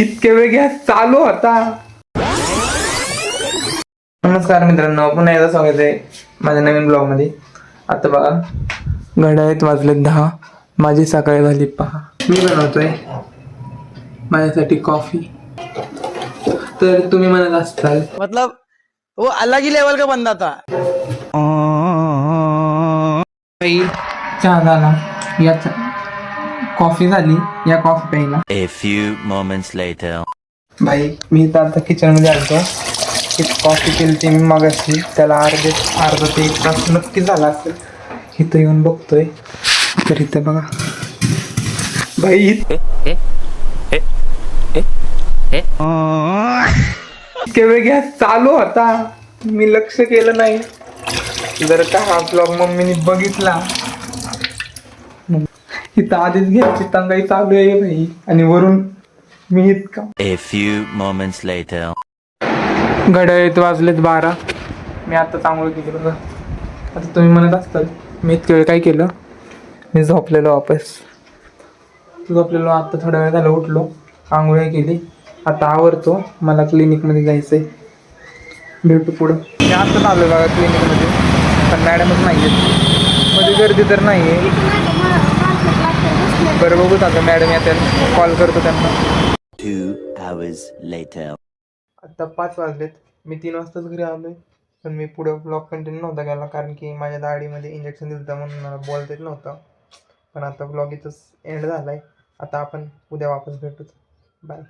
इतके वेळ गॅस चालू होता. नमस्कार मित्रांनो, पुन्हा एकदा स्वागत आहे माझ्या नवीन ब्लॉग मध्ये. आता बघा घड्याळीत वाजले 10. माझी सकाळी झाली पहा. मी बनवतोय माझ्यासाठी कॉफी. तर तुम्ही म्हणत असताल मतलब वो अलग ही लेवल का बंदा था. चहा झाला, या कॉफी झाली, या कॉफी प्यायला. A few moments later. भाई मी तर आता किचन मध्ये आलतो. कॉफी केली ती मी मगाशी. त्याला अर्धा ते 1 तास नक्की झाला असेल. इथं येऊन बघतोय तर इथं बघा भाई इतके वेळ गॅस चालू होता, मी लक्ष केलं नाही. जर का हा ब्लॉग मम्मीने बघितला, इथं आधीच घ्यायची तंगाई चालू आहे भाई, आणि वरून मी इतका. A few moments later. घड्याळीत वाजलेत 12. मी आता चांगलं केली बघा. आता तुम्ही म्हणत असताल मी इतके वेळ काय केलं. मी झोपलेलो आता थोडा वेळ झाला उठलो, आंघोळ केली. आता आवरतो, मला क्लिनिकमध्ये जायचं आहे. भेटू पुढं. मी आत्ताच आलो बघा क्लिनिकमध्ये, पण मॅडमच नाही आहेत. मध्ये गर्दी तर नाही आहे. बरं बघूच आता मॅडम येतात, कॉल करतो त्यांना. 2 hours later. आता 5 वाजलेत. मी 3 वाजताच घरी आलोय, पण मी पुढं ब्लॉग कंटिन्यू नव्हता केला कारण की माझ्या दाढीमध्ये इंजेक्शन दिलं होतं म्हणून मला बोलता येत नव्हतं. पण आता ब्लॉग इथंच एंड झालाय. आता आपण उद्या वापस भेटूच. बाय.